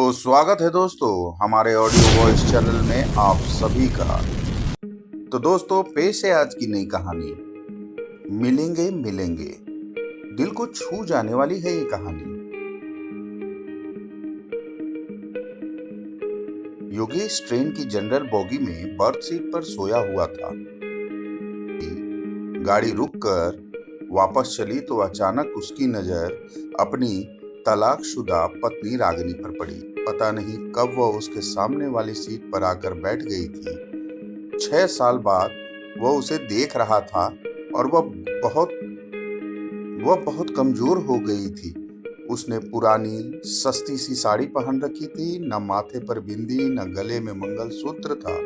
तो स्वागत है दोस्तों हमारे ऑडियो वॉइस चैनल में आप सभी का। तो दोस्तों पेश है आज की नई कहानी, मिलेंगे मिलेंगे। दिल को छू जाने वाली है ये कहानी। योगेश ट्रेन की जनरल बोगी में बर्थ सीट पर सोया हुआ था। गाड़ी रुककर वापस चली तो अचानक उसकी नजर अपनी तलाकशुदा पत्नी रागिनी पर पड़ी। पता नहीं कब वह उसके सामने वाली सीट पर आकर बैठ गई थी। 6 साल बाद वह उसे देख रहा था और वह बहुत कमजोर हो गई थी। उसने पुरानी सस्ती सी साड़ी पहन रखी थी, न माथे पर बिंदी न गले में मंगलसूत्र था।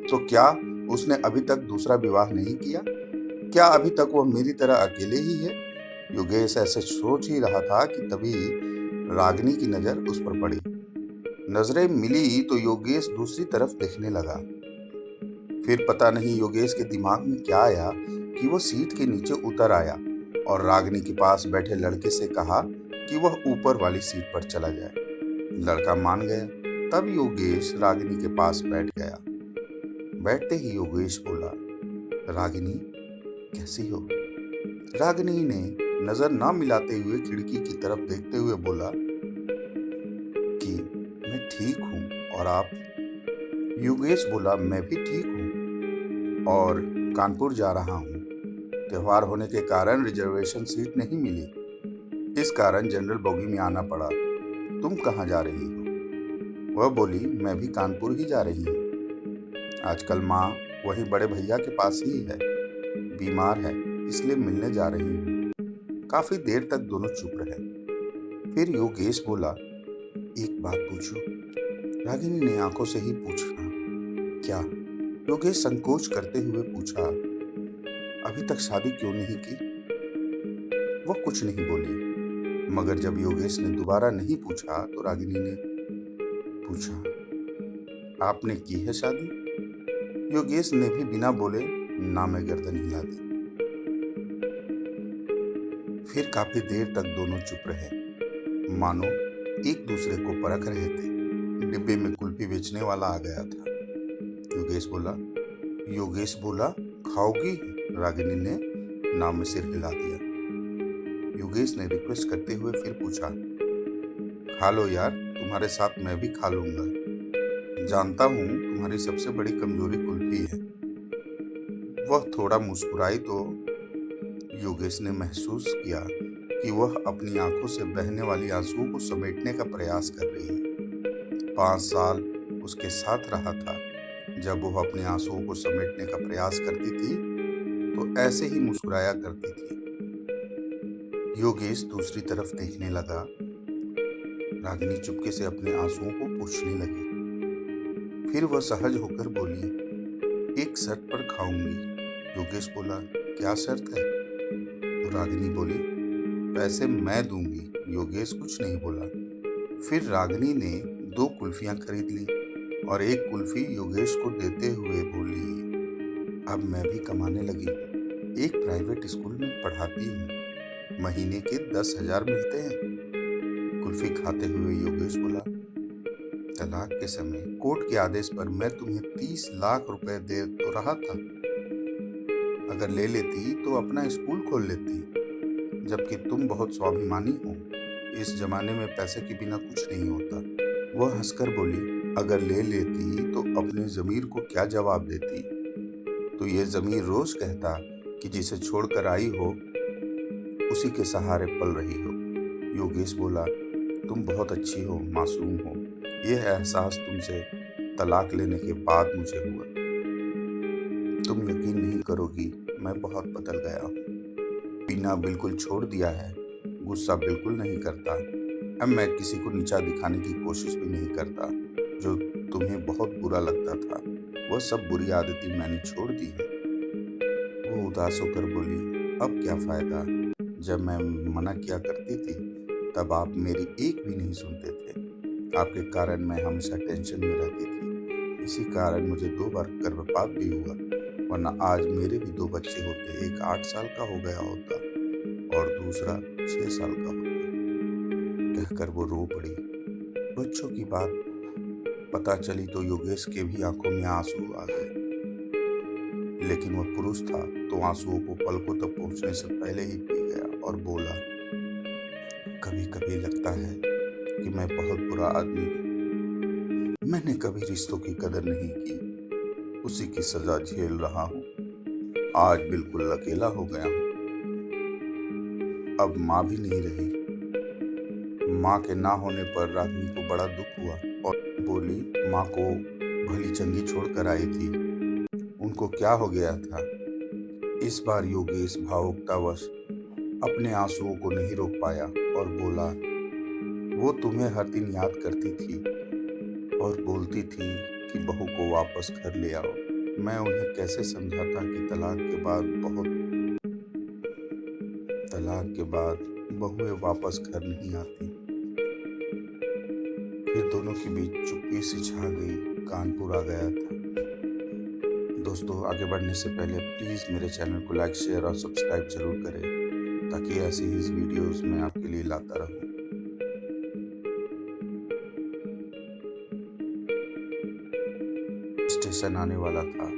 तो क्या उसने अभी तक दूसरा विवाह नहीं किया? क्या अभी तक वह मेरी तरह अकेले ही है? योगेश ऐसे सोच ही रहा था कि तभी रागिनी की नजर उस पर पड़ी। नजरें मिली तो योगेश दूसरी तरफ देखने लगा। फिर पता नहीं योगेश के दिमाग में क्या आया कि वह सीट के नीचे उतर आया और रागिनी के पास बैठे लड़के से कहा कि वह ऊपर वाली सीट पर चला जाए। लड़का मान गया। तब योगेश रागिनी के पास बैठ गया। बैठते ही योगेश बोला, रागिनी कैसी हो? रागिनी ने नजर ना मिलाते हुए खिड़की की तरफ देखते हुए बोला कि मैं ठीक हूं और आप? योगेश बोला, मैं भी ठीक हूं और कानपुर जा रहा हूं। त्योहार होने के कारण रिजर्वेशन सीट नहीं मिली, इस कारण जनरल बोगी में आना पड़ा। तुम कहाँ जा रही हो? वह बोली, मैं भी कानपुर ही जा रही हूँ। आजकल माँ वही बड़े भैया के पास ही है, बीमार है इसलिए मिलने जा रही हूँ। काफी देर तक दोनों चुप रहे। फिर योगेश बोला, एक बात पूछूं? रागिनी ने आंखों से ही पूछना, क्या? योगेश संकोच करते हुए पूछा, अभी तक शादी क्यों नहीं की? वह कुछ नहीं बोली। मगर जब योगेश ने दोबारा नहीं पूछा तो रागिनी ने पूछा, आपने की है शादी? योगेश ने भी बिना बोले ना में गर्दन हिला दी। फिर काफी देर तक दोनों चुप रहे, मानो एक दूसरे को परख रहे थे। डिब्बे में कुल्फी बेचने वाला आ गया था। योगेश बोला, खाओगी? रागिनी ने ना में सिर हिला दिया। योगेश ने रिक्वेस्ट करते हुए फिर पूछा, खा लो यार, तुम्हारे साथ मैं भी खा लूंगा। जानता हूं तुम्हारी सबसे बड़ी कमजोरी कुल्फी है। वह थोड़ा मुस्कुराई तो योगेश ने महसूस किया कि वह अपनी आंखों से बहने वाली आंसुओं को समेटने का प्रयास कर रही है। 5 साल उसके साथ रहा था। जब वह अपने आंसुओं को समेटने का प्रयास करती थी तो ऐसे ही मुस्कुराया करती थी। योगेश दूसरी तरफ देखने लगा। रागिनी चुपके से अपने आंसुओं को पोंछने लगी। फिर वह सहज होकर बोली, एक शर्त पर खाऊंगी। योगेश बोला, क्या शर्त है? तो रागिनी बोली, पैसे मैं दूंगी। योगेश कुछ नहीं बोला। फिर रागिनी ने 2 कुल्फियां खरीद ली और एक कुल्फी योगेश को देते हुए बोली, अब मैं भी कमाने लगी। एक प्राइवेट स्कूल में पढ़ाती हूँ, महीने के 10,000 मिलते हैं। कुल्फी खाते हुए योगेश बोला, तलाक के समय कोर्ट के आदेश पर मैं तुम्हें 30 लाख रुपए दे तो रहा था। अगर ले लेती तो अपना स्कूल खोल लेती, जबकि तुम बहुत स्वाभिमानी हो। इस जमाने में पैसे के बिना कुछ नहीं होता। वह हंसकर बोली, अगर ले लेती तो अपने ज़मीर को क्या जवाब देती? तो ये ज़मीर रोज कहता कि जिसे छोड़कर आई हो उसी के सहारे पल रही हो। योगेश बोला, तुम बहुत अच्छी हो, मासूम हो। यह एहसास तुमसे तलाक लेने के बाद मुझे हुआ। तुम यकीन नहीं करोगी, मैं बहुत बदल गया हूँ। पीना बिल्कुल छोड़ दिया है, गुस्सा बिल्कुल नहीं करता। अब मैं किसी को नीचा दिखाने की कोशिश भी नहीं करता। जो तुम्हें बहुत बुरा लगता था वह सब बुरी आदतें मैंने छोड़ दी है। वो उदास होकर बोली, अब क्या फायदा? जब मैं मना किया करती थी तब आप मेरी एक भी नहीं सुनते थे। आपके कारण मैं हमेशा टेंशन में रहती थी। इसी कारण मुझे 2 बार गर्भपात भी हुआ, वरना आज मेरे भी 2 बच्चे होते। एक 8 साल का हो गया होता और दूसरा 6 साल का होता। कहकर वो रो पड़ी। बच्चों की बात पता चली तो योगेश के भी आंखों में आंसू आ गए, लेकिन वह पुरुष था तो आंसुओं को पलकों तक पहुंचने से पहले ही पी गया और बोला, कभी कभी लगता है कि मैं बहुत बुरा आदमी हूँ। मैंने कभी रिश्तों की कदर नहीं की, उसी की सजा झेल रहा हूँ। आज बिल्कुल अकेला हो गया हूँ। अब माँ भी नहीं रही। माँ के ना होने पर रागिनी को बड़ा दुख हुआ और बोली, माँ को भली चंगी छोड़ कर आई थी, उनको क्या हो गया था। इस बार योगेश भावुकतावश अपने आंसुओं को नहीं रोक पाया और बोला, वो तुम्हें हर दिन याद करती थी और बोलती थी कि बहू को वापस घर ले आओ। मैं उन्हें कैसे समझाता कि तलाक के बाद बहुएं वापस घर नहीं आती। फिर दोनों के बीच चुप्पी सी छा गई। कानपुर आ गया था। दोस्तों, आगे बढ़ने से पहले प्लीज़ मेरे चैनल को लाइक, शेयर और सब्सक्राइब जरूर करें, ताकि ऐसी ही वीडियोस मैं आपके लिए लाता रहूं। स्टेशन आने वाला था।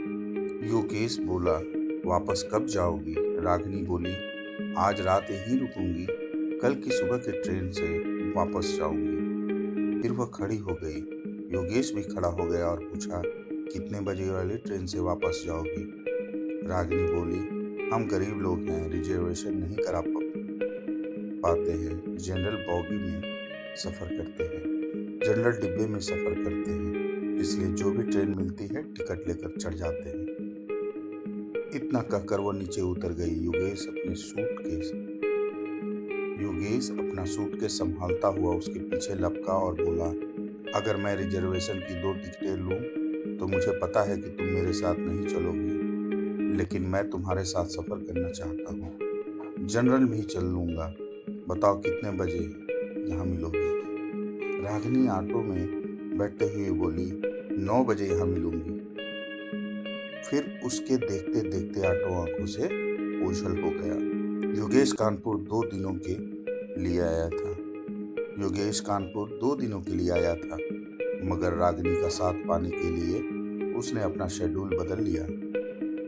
योगेश बोला, वापस कब जाओगी? रागिनी बोली, आज रात यहीं रुकूंगी, कल की सुबह की ट्रेन से वापस जाऊंगी। फिर वह खड़ी हो गई। योगेश भी खड़ा हो गया और पूछा, कितने बजे वाली ट्रेन से वापस जाओगी? रागिनी बोली, हम गरीब लोग हैं, रिजर्वेशन नहीं करा पाते हैं, जनरल बॉगी में सफ़र करते हैं, जनरल डिब्बे में सफ़र करते हैं, इसलिए जो भी ट्रेन मिलती है टिकट लेकर चढ़ जाते हैं। इतना कहकर वो नीचे उतर गई। योगेश अपना सूटकेस संभालता हुआ उसके पीछे लपका और बोला, अगर मैं रिजर्वेशन की 2 टिकटें लूं तो मुझे पता है कि तुम मेरे साथ नहीं चलोगी, लेकिन मैं तुम्हारे साथ सफ़र करना चाहता हूँ। जनरल में ही चल लूँगा। बताओ कितने बजे यहाँ मिलोगी? रागिनी ऑटो में बैठते हुए बोली, 9 बजे यहाँ मिलूंगी। फिर उसके देखते देखते ऑटो आंखों से ओझल हो गया। योगेश कानपुर 2 दिनों के लिए आया था, मगर रागिनी का साथ पाने के लिए उसने अपना शेड्यूल बदल लिया।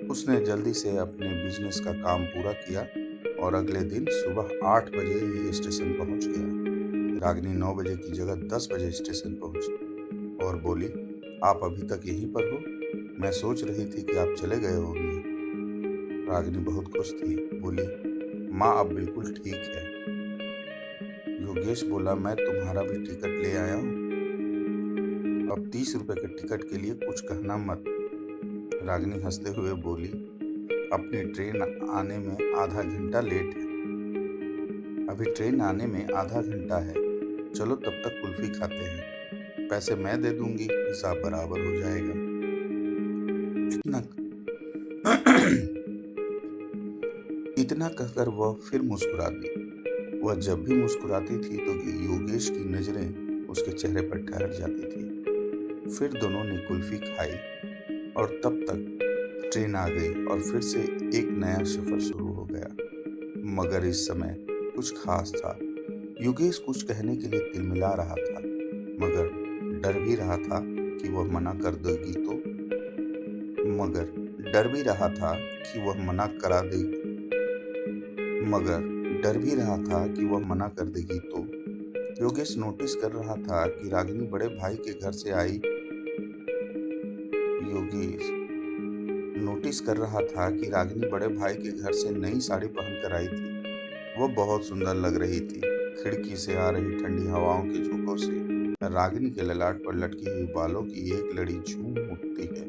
उसने जल्दी से अपने बिजनेस का काम पूरा किया और अगले दिन सुबह 8 बजे ही स्टेशन पहुंच गया। रागिनी 9 बजे की जगह 10 बजे स्टेशन पहुंची और बोली, आप अभी तक यहीं पर हो? मैं सोच रही थी कि आप चले गए होंगे। रागिनी बहुत खुश थी, बोली, माँ अब बिल्कुल ठीक है। योगेश बोला, मैं तुम्हारा भी टिकट ले आया हूँ, अब 30 रुपए के टिकट के लिए कुछ कहना मत। रागिनी हंसते हुए बोली, अपनी ट्रेन आने में आधा घंटा लेट है। अभी ट्रेन आने में आधा घंटा है, चलो तब तक कुल्फी खाते हैं, पैसे मैं दे दूंगी, हिसाब बराबर हो जाएगा। इतना कहकर वह फिर मुस्कुरा दी। वह जब भी मुस्कुराती थी तो योगेश की नजरें उसके चेहरे पर ठहर जाती थी। फिर दोनों ने कुल्फी खाई और तब तक ट्रेन आ गई और फिर से एक नया सफर शुरू हो गया। मगर इस समय कुछ खास था। योगेश कुछ कहने के लिए तिलमिला रहा था, मगर डर भी रहा था कि वह मना कर देगी तो योगेश नोटिस कर रहा था कि रागिनी बड़े भाई के घर से नई साड़ी पहनकर आई थी। वह बहुत सुंदर लग रही थी। खिड़की से आ रही ठंडी हवाओं के झोंकों से रागिनी के ललाट पर लटकी हुई बालों की एक लड़ी झूम उठती है।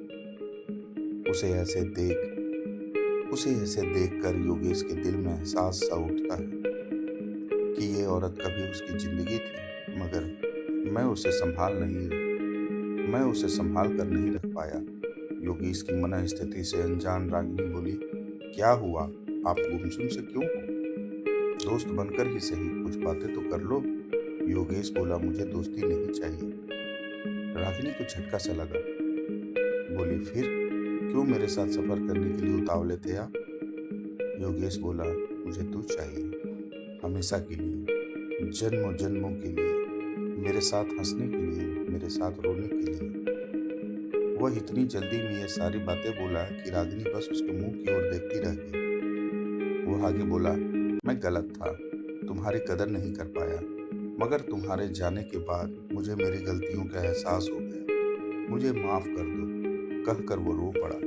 उसे ऐसे देखकर योगेश के दिल में एहसास सा उठता है कि ये औरत कभी उसकी जिंदगी थी, मगर मैं उसे संभाल कर नहीं रख पाया। योगेश की मन स्थिति से अनजान रागिनी बोली, क्या हुआ? आप गुमसुम से क्यों हो? दोस्त बनकर ही सही, कुछ बातें तो कर लो। योगेश बोला, मुझे दोस्ती नहीं चाहिए। रागिनी को झटका सा लगा। बोली, फिर क्यों मेरे साथ सफर करने के लिए उतावले थे आप? योगेश बोला, मुझे तू चाहिए, हमेशा के लिए, जन्मों जन्मों के लिए। मेरे साथ हंसने के लिए, मेरे साथ रोने के लिए। वह इतनी जल्दी में ये सारी बातें बोला कि रागिनी बस उसके मुंह की ओर देखती रह गई। वो आगे बोला, मैं गलत था, तुम्हारी कदर नहीं कर पाया, मगर तुम्हारे जाने के बाद मुझे मेरी गलतियों का एहसास हो गया। मुझे माफ कर दो, कहकर वो रो पड़ा।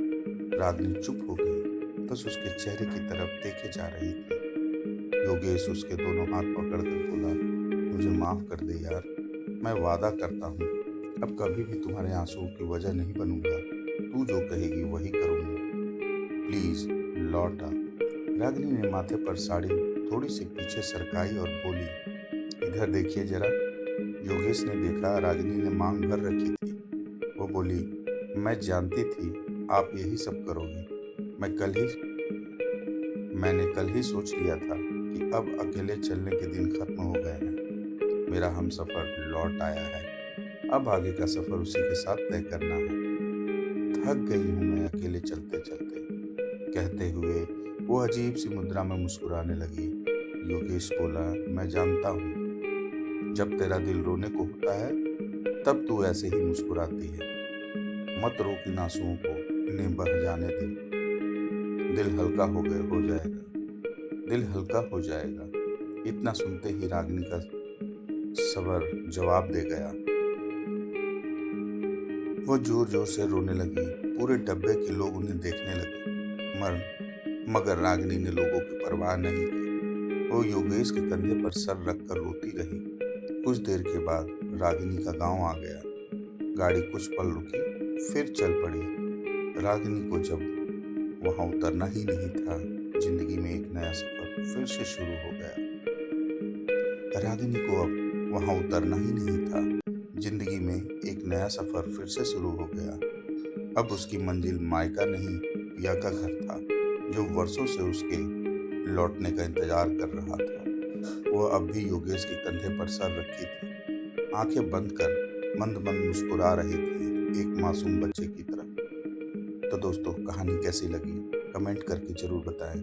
रागिनी चुप हो गई, बस उसके चेहरे की तरफ देखे जा रही थी। योगेश उसके दोनों हाथ पकड़कर बोला, मुझे माफ कर दे यार, मैं वादा करता हूँ अब कभी भी तुम्हारे आंसुओं की वजह नहीं बनूंगा। तू जो कहेगी वही करूंगा, प्लीज लौट आ। रागिनी ने माथे पर साड़ी थोड़ी सी पीछे सरकाई और बोली, इधर देखिए जरा। योगेश ने देखा, रागिनी ने मांग भर रखी थी। वो बोली, मैं जानती थी आप यही सब करोगे। मैंने कल ही सोच लिया था कि अब अकेले चलने के दिन खत्म हो गए हैं। मेरा हमसफर लौट आया है, अब आगे का सफर उसी के साथ तय करना है। थक गई हूँ मैं अकेले चलते चलते, कहते हुए वो अजीब सी मुद्रा में मुस्कुराने लगी। योगेश बोला, मैं जानता हूँ, जब तेरा दिल रोने को होता है तब तू ऐसे ही मुस्कुराती है। मत रोक इन आंसुओं को, इन्हें बह जाने दे। दिल हल्का हो जाएगा, दिल हल्का हो जाएगा। इतना सुनते ही रागिनी का सबर जवाब दे गया। वो जोर जोर से रोने लगी। पूरे डब्बे के लोग उन्हें देखने लगे, मगर रागिनी ने लोगों की परवाह नहीं की। वो योगेश के कंधे पर सर रखकर रोती रही। कुछ देर के बाद रागिनी का गांव आ गया। गाड़ी कुछ पल रुकी, फिर चल पड़ी। रागिनी को जब वहां उतरना ही नहीं था, जिंदगी में एक नया सफर फिर से शुरू हो गया। रागिनी को अब वहां उतरना ही नहीं था, जिंदगी में एक नया सफर फिर से शुरू हो गया। अब उसकी मंजिल मायका नहीं, पिया का घर था, जो वर्षों से उसके लौटने का इंतजार कर रहा था। वह अब भी योगेश के कंधे पर सर रखी थी, आंखें बंद कर मंद मंद मुस्कुरा रही थी, एक मासूम बच्चे की तरह। तो दोस्तों, कहानी कैसी लगी कमेंट करके जरूर बताएं।